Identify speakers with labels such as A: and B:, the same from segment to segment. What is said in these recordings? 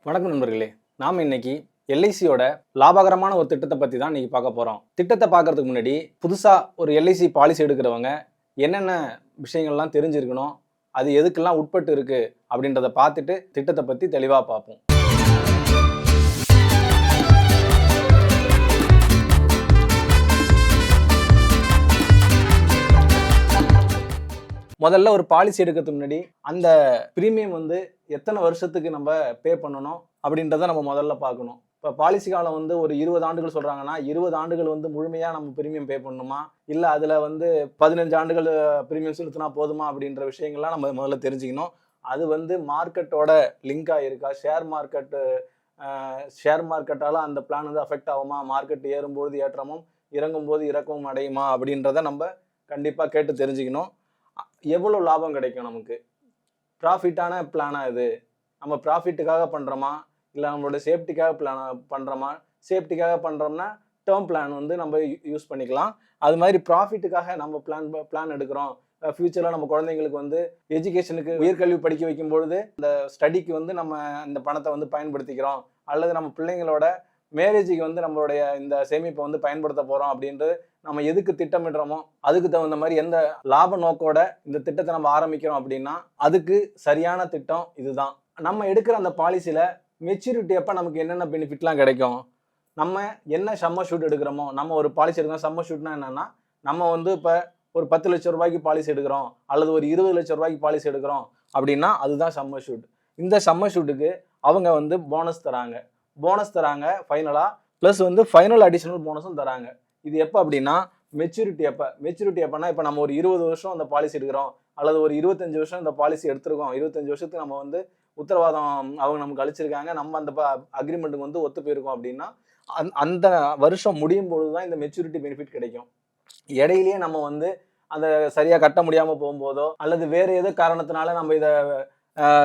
A: வணக்கம் நண்பர்களே. நாம் இன்னைக்கு எல்ஐசியோட லாபகரமான ஒரு திட்டத்தை பற்றி தான் இன்னைக்கு பார்க்க போகிறோம். திட்டத்தை பார்க்கறதுக்கு முன்னாடி புதுசாக ஒரு எல்ஐசி பாலிசி எடுக்கிறவங்க என்னென்ன விஷயங்கள்லாம் தெரிஞ்சிருக்கணும், அது எதுக்கெல்லாம் உட்பட்டு இருக்கு அப்படின்றத பார்த்துட்டு திட்டத்தை பற்றி தெளிவாக பார்ப்போம். முதல்ல ஒரு பாலிசி எடுக்கிறதுக்கு முன்னாடி அந்த ப்ரீமியம் வந்து எத்தனை வருஷத்துக்கு நம்ம பே பண்ணணும் அப்படின்றத நம்ம முதல்ல பார்க்கணும். இப்போ பாலிசி காலம் வந்து ஒரு 20 ஆண்டுகள் சொல்கிறாங்கன்னா 20 ஆண்டுகள் வந்து முழுமையாக நம்ம ப்ரீமியம் பே பண்ணணுமா, இல்லை அதில் வந்து 15 ஆண்டுகள் ப்ரீமியம் செலுத்தினா போதுமா அப்படின்ற விஷயங்கள்லாம் நம்ம முதல்ல தெரிஞ்சுக்கணும். அது வந்து மார்க்கெட்டோட லிங்காக இருக்கா, ஷேர் மார்க்கெட்டால் அந்த பிளான் வந்து அஃபெக்ட் ஆகுமா, மார்க்கெட் ஏறும்போது ஏற்றமும் இறங்கும்போது இறக்கமும் அடையுமா அப்படின்றத நம்ம கண்டிப்பாக கேட்டு தெரிஞ்சுக்கணும். எவ்வளோ லாபம் கிடைக்கும், நமக்கு ப்ராஃபிட்டான பிளானா இது, நம்ம ப்ராஃபிட்டுக்காக பண்ணுறோமா இல்லை நம்மளோட சேஃப்டிக்காக பண்ணுறோமா. சேஃப்டிக்காக பண்ணுறோம்னா டேர்ம் பிளான் வந்து நம்ம யூஸ் பண்ணிக்கலாம். அது மாதிரி ப்ராஃபிட்டுக்காக நம்ம பிளான் எடுக்கிறோம், ஃப்யூச்சரில் நம்ம குழந்தைங்களுக்கு வந்து எஜுகேஷனுக்கு உயர்கல்வி படிக்க வைக்கும்பொழுது இந்த ஸ்டடிக்கு வந்து நம்ம இந்த பணத்தை வந்து பயன்படுத்திக்கிறோம், அல்லது நம்ம பிள்ளைங்களோட மேரேஜுக்கு வந்து நம்மளுடைய இந்த சேமிப்பை வந்து பயன்படுத்த போகிறோம் அப்படின்றது நம்ம எதுக்கு திட்டமிடுறோமோ அதுக்கு தகுந்த மாதிரி எந்த லாப நோக்கோட இந்த திட்டத்தை நம்ம ஆரம்பிக்கிறோம் அப்படின்னா அதுக்கு சரியான திட்டம் இதுதான். நம்ம எடுக்கிற அந்த பாலிசியில் மெச்சூரிட்டி அப்போ நமக்கு என்னென்ன பெனிஃபிட்லாம் கிடைக்கும், நம்ம என்ன சம்மர் ஷூட் எடுக்கிறோமோ, நம்ம ஒரு பாலிசி எடுக்கிறோம். சம்மர் ஷூட்னா என்னென்னா, நம்ம வந்து இப்போ ஒரு 10 லட்சம் ரூபாய்க்கு பாலிசி எடுக்கிறோம் அல்லது ஒரு 20 லட்சம் ரூபாய்க்கு பாலிசி எடுக்கிறோம் அப்படின்னா அதுதான் சம்மர் ஷூட். இந்த சம்மர் ஷூட்டுக்கு அவங்க வந்து போனஸ் தராங்க ஃபைனலாக, ப்ளஸ் வந்து ஃபைனல் அடிஷனல் போனஸும் தராங்க. இது எப்போ அப்படின்னா மெச்சூரிட்டி எப்போனா இப்போ நம்ம ஒரு 20 வருஷம் அந்த பாலிசி எடுக்கிறோம் அல்லது ஒரு 25 வருஷம் இந்த பாலிசி எடுத்துருக்கோம், 25 வருஷத்துக்கு நம்ம வந்து உத்தரவாதம் அவங்க நமக்கு அளிச்சிருக்காங்க, நம்ம அந்த அக்ரிமெண்ட்டுக்கு வந்து ஒத்து போயிருக்கோம் அப்படின்னா அந்த வருஷம் முடியும் பொழுது தான் இந்த மெச்சூரிட்டி பெனிஃபிட் கிடைக்கும். இடையிலேயே நம்ம வந்து அதை சரியாக கட்ட முடியாமல் போகும்போதோ அல்லது வேறு ஏதோ காரணத்தினால நம்ம இதை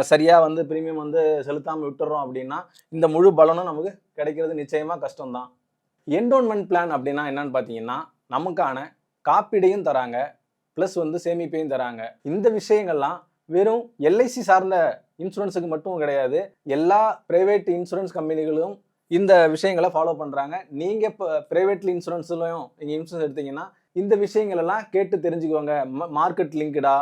A: சரியாக வந்து ப்ரீமியம் வந்து செலுத்தாமல் விட்டுறோம் அப்படின்னா இந்த முழு பலனும் நமக்கு கிடைக்கிறது நிச்சயமாக கஷ்டம்தான். என்டோன்மெண்ட் பிளான் அப்படின்னா என்னன்னு பார்த்தீங்கன்னா, நமக்கான காப்பீடையும் தராங்க, ப்ளஸ் வந்து சேமிப்பையும் தராங்க. இந்த விஷயங்கள்லாம் வெறும் எல்ஐசி சார்ந்த இன்சூரன்ஸுக்கு மட்டும் கிடையாது, எல்லா பிரைவேட் இன்சூரன்ஸ் கம்பெனிகளும் இந்த விஷயங்களை ஃபாலோ பண்ணுறாங்க. நீங்கள் இப்போ ப்ரைவேட்லி இன்சூரன்ஸ்லையும் நீங்கள் இன்சூரன்ஸ் எடுத்தீங்கன்னா இந்த விஷயங்கள் எல்லாம் கேட்டு தெரிஞ்சுக்குவாங்க. மார்க்கெட் லிங்க்டா,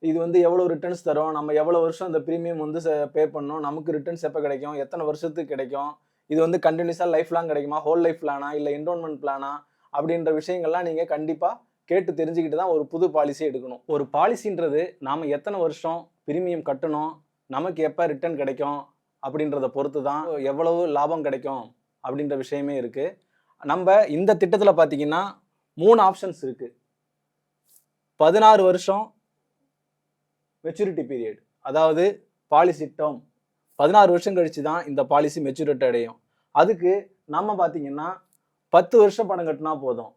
A: இது வந்து எவ்வளோ ரிட்டர்ன்ஸ் தரும், நம்ம எவ்வளோ வருஷம் இந்த ப்ரீமியம் வந்து பே பண்ணணும், நமக்கு ரிட்டர்ன்ஸ் எப்போ கிடைக்கும், எத்தனை வருஷத்துக்கு கிடைக்கும், இது வந்து கண்டினியூஸாக லைஃப் லாங் கிடைக்குமா, ஹோல் லைஃப் பிளானா இல்லை என்டோன்மெண்ட் பிளானா அப்படின்ற விஷயங்கள்லாம் நீங்கள் கண்டிப்பாக கேட்டு தெரிஞ்சுக்கிட்டு தான் ஒரு புது பாலிசி எடுக்கணும். ஒரு பாலிசின்றது நாம் எத்தனை வருஷம் ப்ரீமியம் கட்டணும், நமக்கு எப்போ ரிட்டர்ன் கிடைக்கும் அப்படின்றத பொறுத்து தான் எவ்வளவு லாபம் கிடைக்கும் அப்படின்ற விஷயமே இருக்குது. நம்ம இந்த திட்டத்தில் பார்த்தீங்கன்னா 3 ஆப்ஷன்ஸ் இருக்குது. 16 வருஷம் மெச்சூரிட்டி பீரியட், அதாவது பாலிசி டேர்ம் 16 வருஷம் கழிச்சு தான் இந்த பாலிசி மெச்சூரிட்டி அடையும். அதுக்கு நம்ம பார்த்தீங்கன்னா 10 வருஷம் பணம் கட்டினா போதும்.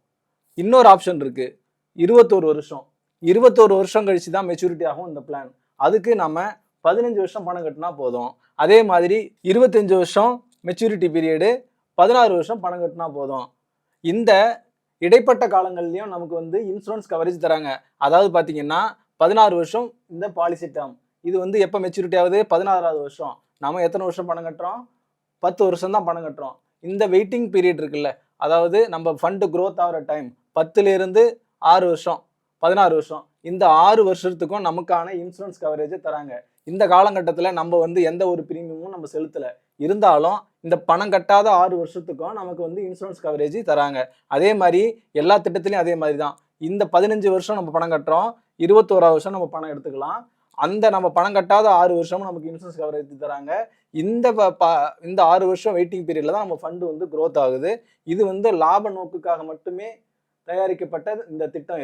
A: இன்னொரு ஆப்ஷன் இருக்குது 21 வருஷம் கழிச்சு தான் மெச்சூரிட்டி ஆகும் இந்த பிளான். அதுக்கு நம்ம 15 வருஷம் பணம் கட்டினா போதும். அதே மாதிரி 25 வருஷம் மெச்சூரிட்டி பீரியடு, 16 வருஷம் பணம் கட்டினா போதும். இந்த இடைப்பட்ட காலங்கள்லையும் நமக்கு வந்து இன்சூரன்ஸ் கவரேஜ் தராங்க. அதாவது பார்த்தீங்கன்னா 16 வருஷம் இந்த பாலிசி டேர்ம், இது வந்து எப்போ மெச்சூரிட்டி ஆகுது, 16வது வருஷம். நம்ம எத்தனை வருஷம் பணம் கட்டுறோம், 10 வருஷம் தான் பணம் கட்டுறோம். இந்த வெயிட்டிங் பீரியட் இருக்குல்ல, அதாவது நம்ம ஃபண்டு க்ரோத் ஆகிற டைம் 10லேருந்து 6 வருஷம் 16 வருஷம், இந்த 6 வருஷத்துக்கும் நமக்கான இன்சூரன்ஸ் கவரேஜை தராங்க. இந்த காலகட்டத்தில் நம்ம வந்து எந்த ஒரு ப்ரீமியமும் நம்ம செலுத்தலை, இருந்தாலும் இந்த பணம் கட்டாத 6 வருஷத்துக்கும் நமக்கு வந்து இன்சூரன்ஸ் கவரேஜ் தராங்க. அதே மாதிரி எல்லா திட்டத்திலையும் அதே மாதிரி தான். இந்த 15 வருஷம் நம்ம பணம் கட்டுறோம், 21வது வருஷம் நம்ம பணம் எடுத்துக்கலாம். அந்த நம்ம பணம் கட்டாத 6 வருஷமும் நமக்கு இன்சூரன்ஸ் கவரேஜ் தராங்க. இந்த 6 வருஷம் வெயிட்டிங் பீரியட்ல தான் நம்ம ஃபண்டு வந்து க்ரோத் ஆகுது. இது வந்து லாப நோக்குக்காக மட்டுமே தயாரிக்கப்பட்ட இந்த திட்டம்.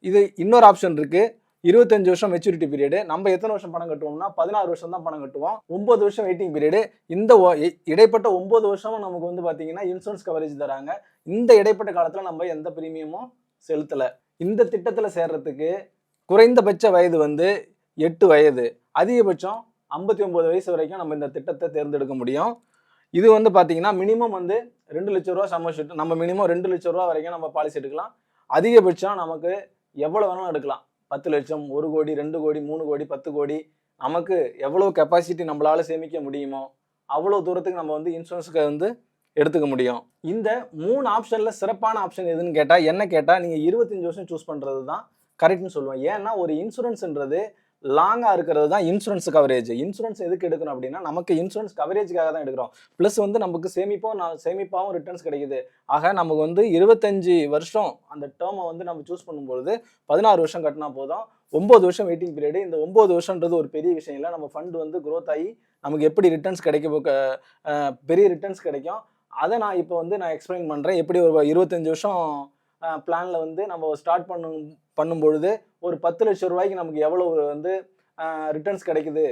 A: இது இன்னொரு ஆப்ஷன் இருக்கு, 25 வருஷம் மெச்சூரிட்டி பீரியடு. நம்ம எத்தனை வருஷம் பணம் கட்டுவோம்னா 16 வருஷம் தான் பணம் கட்டுவோம். 9 வருஷம் வெயிட்டிங் பீரியடு. இந்த இடைப்பட்ட 9 வருஷமும் நமக்கு வந்து பார்த்தீங்கன்னா இன்சூரன்ஸ் கவரேஜ் தராங்க. இந்த இடைப்பட்ட காலத்தில் நம்ம எந்த ப்ரீமியமும் செலுத்தலை. இந்த திட்டத்தில் சேர்றதுக்கு குறைந்தபட்ச வயது வந்து 8 வயது, அதிகபட்சம் 59 வயசு வரைக்கும் நம்ம இந்த திட்டத்தை தேர்ந்தெடுக்க முடியும். இது வந்து பார்த்தீங்கன்னா மினிமம் வந்து 2 லட்ச ரூபா சம்மர் ஷூட், நம்ம மினிமம் 2 லட்ச ரூபா வரைக்கும் நம்ம பாலிசி எடுக்கலாம். அதிகபட்சம் நமக்கு எவ்வளோ வேணாலும் எடுக்கலாம், 10 லட்சம், 1 கோடி, 2 கோடி, 3 கோடி, 10 கோடி, நமக்கு எவ்வளோ கெப்பாசிட்டி நம்மளால சேமிக்க முடியுமோ அவ்வளோ தூரத்துக்கு நம்ம வந்து இன்சூரன்ஸுக்கு வந்து எடுத்துக்க முடியும். இந்த 3 ஆப்ஷன்ல சிறப்பான ஆப்ஷன் எதுன்னு கேட்டா, என்ன கேட்டா நீங்க 25 வருஷம் சூஸ் பண்றது தான் கரெக்ட்னு சொல்லுவேன். ஏன்னா ஒரு இன்சூரன்ஸ்ன்றது லாங்கா இருக்கிறது தான் இன்சூரன்ஸ் கவரேஜ். இன்சூரன்ஸ் எதுக்கு எடுக்கணும் அப்படின்னா, நமக்கு இன்சூரன்ஸ் கவரேஜ்க்காக தான் எடுக்கிறோம். பிளஸ் வந்து நமக்கு சேமிப்பாவும் ரிட்டர்ன்ஸ் கிடைக்குது. ஆக நமக்கு வந்து 25 வருஷம் அந்த டேர்மை வந்து நம்ம சூஸ் பண்ணும்பொழுது 16 வருஷம் கட்டினா போதும். 9 வருஷம் வெயிட்டிங் பீரியட். இந்த 9 வருஷம்ன்றது ஒரு பெரிய விஷயம் இல்லை. நம்ம ஃபண்ட் வந்து growth ஆகி நமக்கு எப்படி ரிட்டர்ன்ஸ் பெரிய ரிட்டர்ன்ஸ் கிடைக்கும். அதை நான் இப்போ வந்து எக்ஸ்பிளைன் பண்ணுறேன். எப்படி ஒரு 25 வருஷம் பிளான்ல வந்து நம்ம ஸ்டார்ட் பண்ணும்பொழுது ஒரு 10 லட்சம் ரூபாய்க்கு நமக்கு எவ்வளோ வந்து ரிட்டர்ன்ஸ் கிடைக்குது,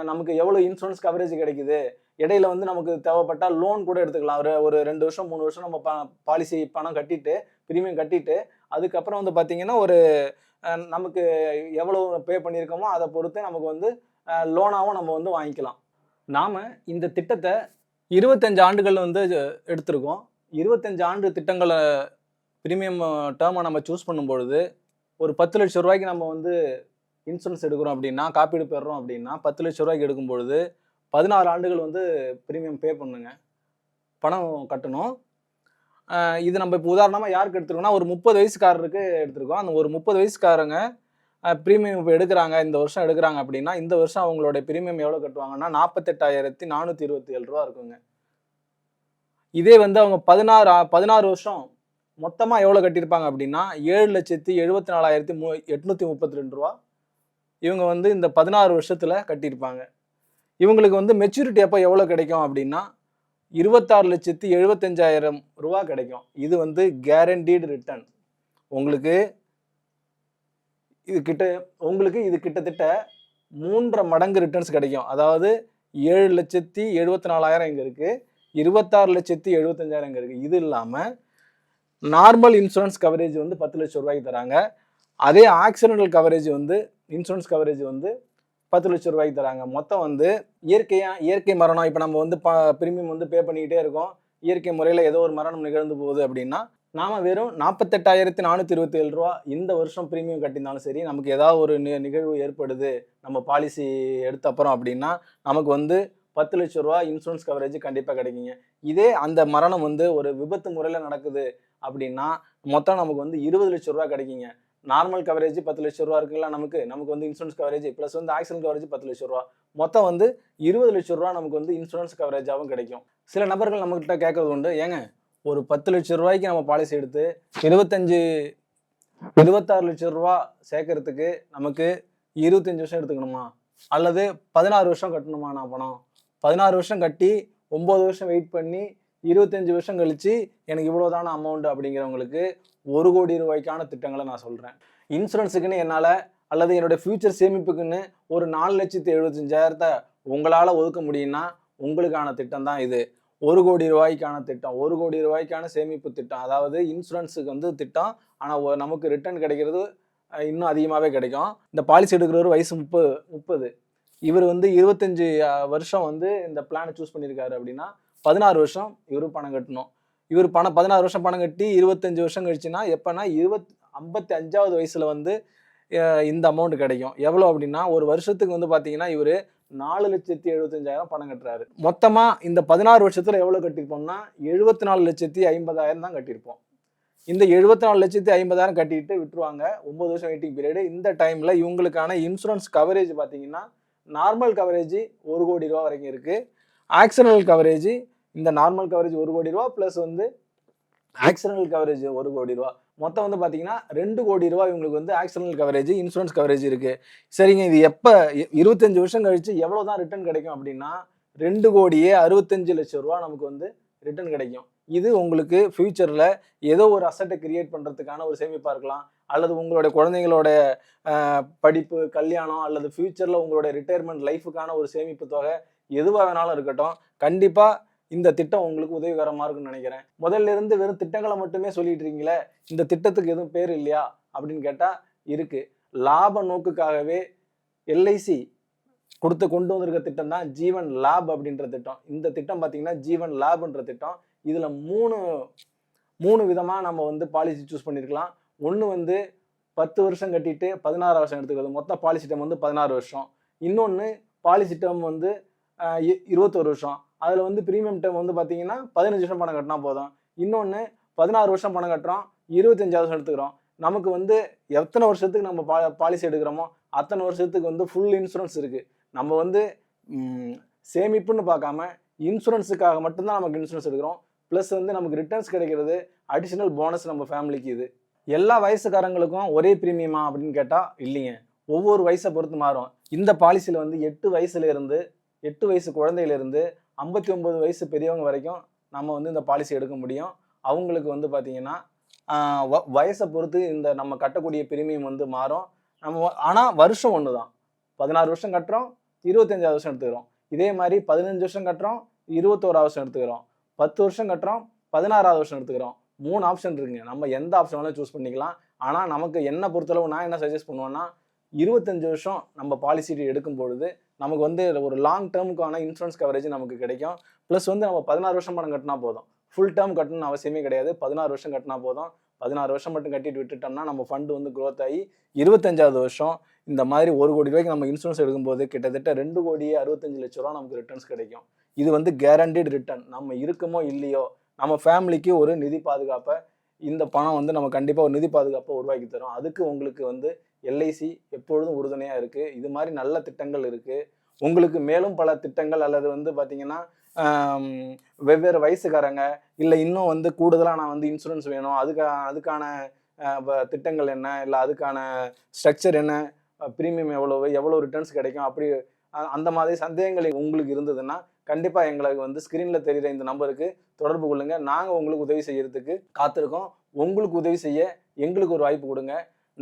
A: நமக்கு எவ்வளோ இன்சூரன்ஸ் கவரேஜ் கிடைக்குது, இடையில வந்து நமக்கு தேவைப்பட்டால் லோன் கூட எடுத்துக்கலாம். ஒரு 2 வருஷம் 3 வருஷம் நம்ம பாலிசி பணம் கட்டிட்டு ப்ரீமியம் கட்டிட்டு அதுக்கப்புறம் வந்து பார்த்தீங்கன்னா ஒரு நமக்கு எவ்வளோ பே பண்ணியிருக்கோமோ அதை பொறுத்து நமக்கு வந்து லோனாகவும் நம்ம வந்து வாங்கிக்கலாம். நாம் இந்த திட்டத்தை 25 ஆண்டுகள் வந்து எடுத்திருக்கோம். 25 ஆண்டு திட்டங்களை ப்ரீமியம் டேர்மை நம்ம சூஸ் பண்ணும்பொழுது ஒரு 10 லட்சம் ரூபாய்க்கு நம்ம வந்து இன்சூரன்ஸ் எடுக்கிறோம் அப்படின்னா, காப்பீடு பெறுறோம் அப்படின்னா 10 லட்சம் ரூபாய்க்கு எடுக்கும்பொழுது 16 ஆண்டுகள் வந்து ப்ரீமியம் பே பண்ணுங்க, பணம் கட்டணும். இது நம்ம இப்போ உதாரணமாக யாருக்கு எடுத்துருக்கோம்னா ஒரு 30 வயசுக்காரருக்கு எடுத்திருக்கோம். அந்த ஒரு 30 வயசுக்காரங்க ப்ரீமியம் இப்போ எடுக்கிறாங்க, இந்த வருஷம் எடுக்கிறாங்க அப்படின்னா இந்த வருஷம் அவங்களோட ப்ரீமியம் எவ்வளோ கட்டுவாங்கன்னா 48,427 ரூபா இருக்குங்க. இதே வந்து அவங்க 16 வருஷம் மொத்தமாக எவ்வளோ கட்டியிருப்பாங்க அப்படின்னா 7,74,832 ரூபா இவங்க வந்து இந்த 16 வருஷத்தில் கட்டியிருப்பாங்க. இவங்களுக்கு வந்து மெச்சூரிட்டி அப்போ எவ்வளோ கிடைக்கும் அப்படின்னா 26,75,000 ரூபா கிடைக்கும். இது வந்து கேரண்டீடு ரிட்டர்ன். உங்களுக்கு இது கிட்டத்தட்ட 3.5 மடங்கு ரிட்டர்ன்ஸ் கிடைக்கும். அதாவது 7,74,000 இங்கே இருக்குது, 26,75,000 இங்கே இருக்குது. இது இல்லாமல் நார்மல் இன்சூரன்ஸ் கவரேஜ் வந்து 10 லட்சம் ரூபாய்க்கு தராங்க. அதே ஆக்சிடென்டல் கவரேஜ் வந்து இன்சூரன்ஸ் கவரேஜ் வந்து 10 லட்சம் ரூபாய்க்கு தராங்க. மொத்தம் வந்து இயற்கை மரணம் இப்போ நம்ம வந்து ப்ரீமியம் வந்து பே பண்ணிக்கிட்டே இருக்கோம். இயற்கை முறையில் ஏதோ ஒரு மரணம் நிகழ்ந்து போகுது அப்படின்னா நாம வெறும் 48,427 ரூபா இந்த வருஷம் ப்ரீமியம் கட்டியிருந்தாலும் சரி, நமக்கு ஏதாவது ஒரு நிகழ்வு ஏற்படுது நம்ம பாலிசி எடுத்த அப்புறம் அப்படின்னா நமக்கு வந்து 10 லட்சம் ரூபா இன்சூரன்ஸ் கவரேஜ் கண்டிப்பாக கிடைக்குங்க. இதே அந்த மரணம் வந்து ஒரு விபத்து முறையில் நடக்குது அப்படின்னா மொத்தம் நமக்கு வந்து 20 லட்சம் ரூபா கிடைக்குங்க. நார்மல் கவரேஜ் 10 லட்சம் ரூபா இருக்குல்ல, நமக்கு வந்து இன்சூரன்ஸ் கவரேஜ் ப்ளஸ் வந்து ஆக்சிடென்ட் கவரேஜ் 10 லட்சம் ரூபா, மொத்தம் வந்து 20 லட்சம் ரூபா நமக்கு வந்து இன்சூரன்ஸ் கவரேஜாகவும் கிடைக்கும். சில நபர்கள் நம்மகிட்ட கேட்கறது உண்டு, ஏங்க ஒரு 10 லட்சம் ரூபாய்க்கு நம்ம பாலிசி எடுத்து 26 லட்சம் ரூபா சேர்க்கறதுக்கு நமக்கு 25 வருஷம் எடுத்துக்கணுமா, அல்லது 16 வருஷம் கட்டணுமா? நான் பணம் 16 வருஷம் கட்டி 9 வருஷம் வெயிட் பண்ணி 25 வருஷம் கழிச்சு எனக்கு இவ்வளோதான அமௌண்ட் அப்படிங்கிறவங்களுக்கு 1 கோடி ரூபாய்க்கான திட்டங்களை நான் சொல்கிறேன். இன்சூரன்ஸுக்குன்னு என்னால் அல்லது என்னுடைய ஃபியூச்சர் சேமிப்புக்குன்னு ஒரு 4,75,000 உங்களால் ஒதுக்க முடியும்னா உங்களுக்கான திட்டம் தான் இது. 1 கோடி ரூபாய்க்கான திட்டம், 1 கோடி ரூபாய்க்கான சேமிப்பு திட்டம். அதாவது இன்சூரன்ஸுக்கு வந்து திட்டம், ஆனால் நமக்கு ரிட்டர்ன் கிடைக்கிறது இன்னும் அதிகமாகவே கிடைக்கும். இந்த பாலிசி எடுக்கிறவர் வயசு 30, இவர் வந்து 25 வருஷம் வந்து இந்த பிளானை சூஸ் பண்ணியிருக்காரு அப்படின்னா 16 வருஷம் இவர் பணம் கட்டணும். இவர் 16 வருஷம் பணம் கட்டி 25 வருஷம் கழிச்சுன்னா எப்போனா 55வது வயசில் வந்து இந்த அமௌண்ட் கிடைக்கும். எவ்வளோ அப்படின்னா ஒரு வருஷத்துக்கு வந்து பார்த்தீங்கன்னா இவர் 4,75,000 பணம் கட்டுறாரு. மொத்தமாக இந்த 16 வருஷத்தில் எவ்வளோ கட்டியிருப்போம்னா 74,50,000 தான் கட்டியிருப்போம். இந்த 74,50,000 கட்டிட்டு விட்டுருவாங்க. 9 வருஷம் வெயிட்டிங் பீரியடு. இந்த டைமில் இவங்களுக்கான இன்சூரன்ஸ் கவரேஜ் பார்த்தீங்கன்னா நார்மல் கவரேஜ் 1 கோடி ரூபா வரைக்கும் இருக்குது. ஆக்சிடென்டல் கவரேஜ், இந்த நார்மல் கவரேஜ் 1 கோடி ரூபா ப்ளஸ் வந்து ஆக்சிடென்டல் கவரேஜ் 1 கோடி ரூபா, மொத்தம் வந்து பார்த்தீங்கன்னா 2 கோடி ரூபா இவங்களுக்கு வந்து ஆக்சிடென்டல் கவரேஜ் இன்சூரன்ஸ் கவரேஜ் இருக்குது. சரிங்க, இது எப்போ 25 வருஷம் கழிச்சு எவ்வளோ தான் ரிட்டர்ன் கிடைக்கும் அப்படின்னா 2,65,00,000 ரூபா நமக்கு வந்து ரிட்டர்ன் கிடைக்கும். இது உங்களுக்கு ஃபியூச்சரில் ஏதோ ஒரு அசட்டை கிரியேட் பண்ணுறதுக்கான ஒரு சேமிப்பாக இருக்கலாம், அல்லது உங்களுடைய குழந்தைங்களோட படிப்பு, கல்யாணம், அல்லது ஃபியூச்சரில் உங்களுடைய ரிட்டையர்மெண்ட் லைஃபுக்கான ஒரு சேமிப்பு தொகை எதுவாக வேணாலும் இருக்கட்டும். கண்டிப்பாக இந்த திட்டம் உங்களுக்கு உதவிகரமாக இருக்குன்னு நினைக்கிறேன். முதல்ல இருந்து வெறும் திட்டங்களை மட்டுமே சொல்லிட்டு இருக்கீங்களே, இந்த திட்டத்துக்கு எதுவும் பேர் இல்லையா அப்படின்னு கேட்டால் இருக்கு. லாப நோக்குக்காகவே எல்ஐசி கொண்டு வந்திருக்க திட்டம் தான் ஜீவன் லாப் அப்படின்ற திட்டம். இந்த திட்டம் பார்த்தீங்கன்னா ஜீவன் லாப்ன்ற திட்டம். இதில் மூணு விதமாக நம்ம வந்து பாலிசி சூஸ் பண்ணியிருக்கலாம். ஒன்று வந்து 10 வருஷம் கட்டிட்டு 16 வருஷம் எடுத்துக்கிறது, மொத்தம் பாலிசி டேர்ம் வந்து 16 வருஷம். இன்னொன்று பாலிசி டேர்ம் வந்து 21 வருஷம். அதில் வந்து ப்ரீமியம் டேர்ம் வந்து பார்த்தீங்கன்னா 15 வருஷம் பணம் கட்டினா போதும். இன்னொன்று 16 வருஷம் பணம் கட்டுறோம், 25 வருஷம் எடுத்துக்கிறோம். நமக்கு வந்து எத்தனை வருஷத்துக்கு நம்ம பாலிசி எடுக்கிறோமோ அத்தனை வருஷத்துக்கு வந்து ஃபுல் இன்சூரன்ஸ் இருக்குது. நம்ம வந்து சேமிப்புன்னு பார்க்காம இன்சூரன்ஸுக்காக மட்டும்தான் நமக்கு இன்சூரன்ஸ் எடுக்கிறோம். ப்ளஸ் வந்து நமக்கு ரிட்டர்ன்ஸ் கிடைக்கிறது அடிஷனல் போனஸ் நம்ம ஃபேமிலிக்கு. இது எல்லா வயசுக்காரங்களுக்கும் ஒரே ப்ரீமியமா அப்படின்னு கேட்டால் இல்லைங்க. ஒவ்வொரு வயசை பொறுத்து மாறும். இந்த பாலிசியில் வந்து 8 வயசு குழந்தையிலேருந்து 59 வயசு பெரியவங்க வரைக்கும் நம்ம வந்து இந்த பாலிசி எடுக்க முடியும். அவங்களுக்கு வந்து பார்த்தீங்கன்னா வயசை பொறுத்து இந்த நம்ம கட்டக்கூடிய பிரீமியம் வந்து மாறும். ஆனால் வருஷம் ஒன்று தான். 16 வருஷம் கட்டுறோம், 25 வருஷம் எடுத்துக்கிறோம். இதே மாதிரி 15 வருஷம் கட்டுறோம், 21 வருஷம் எடுத்துக்கிறோம். 10 வருஷம் கட்டுறோம், 16 வருஷம் எடுத்துக்கிறோம். 3 ஆப்ஷன் இருக்குங்க. நம்ம எந்த ஆப்ஷன் வேணாலும் சூஸ் பண்ணிக்கலாம். ஆனால் நமக்கு என்ன பொறுத்தளவு நான் என்ன சஜஸ்ட் பண்ணுவேன்னா 25 வருஷம் நம்ம பாலிசி எடுக்கும் பொழுது நமக்கு வந்து ஒரு லாங் டேர்முக்கான இன்சூரன்ஸ் கவரேஜ் நமக்கு கிடைக்கும். ப்ளஸ் வந்து நம்ம 16 வருஷம் பணம் கட்டினா போதும். ஃபுல் டேர்ம் கட்டணும்னு அவசியமே கிடையாது. 16 வருஷம் கட்டினா போதும். 16 வருஷம் மட்டும் கட்டிட்டு விட்டுட்டோம்னா நம்ம ஃபண்டு வந்து க்ரோத் ஆகி 25வது வருஷம் இந்த மாதிரி 1 கோடி ரூபாய்க்கு நம்ம இன்சூரன்ஸ் எடுக்கும்போது கிட்டத்தட்ட 2,65,00,000 நமக்கு ரிட்டர்ன்ஸ் கிடைக்கும். இது வந்து கேரண்டீடு ரிட்டர்ன். நம்ம இருக்கமோ இல்லையோ நம்ம ஃபேமிலிக்கு ஒரு நிதி பாதுகாப்பை இந்த பணம் வந்து நம்ம கண்டிப்பாக ஒரு நிதி பாதுகாப்பை உருவாக்கி தரும். அதுக்கு உங்களுக்கு வந்து எல்ஐசி எப்பொழுதும் உறுதுணையாக இருக்குது. இது மாதிரி நல்ல திட்டங்கள் இருக்குது. உங்களுக்கு மேலும் பல திட்டங்கள் அல்லது வந்து பார்த்தீங்கன்னா வெவ்வேறு வயசுக்காரங்க இல்லை இன்னும் வந்து கூடுதலாக நான் வந்து இன்சூரன்ஸ் வேணும், அதுக்கான திட்டங்கள் என்ன, இல்லை அதுக்கான ஸ்ட்ரக்சர் என்ன, ப்ரீமியம் எவ்வளோ ரிட்டர்ன்ஸ் கிடைக்கும், அப்படி அந்த மாதிரி சந்தேகங்கள் உங்களுக்கு இருந்ததுன்னா கண்டிப்பாக எங்களுக்கு வந்து ஸ்க்ரீனில் தெரிகிற இந்த நம்பருக்கு தொடர்பு கொள்ளுங்கள். நாங்கள் உங்களுக்கு உதவி செய்யறதுக்கு காத்திருக்கோம். உங்களுக்கு உதவி செய்ய எங்களுக்கு ஒரு வாய்ப்பு கொடுங்க.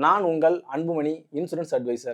A: நான் உங்கள் அன்புமணி, இன்சூரன்ஸ் அட்வைசர்.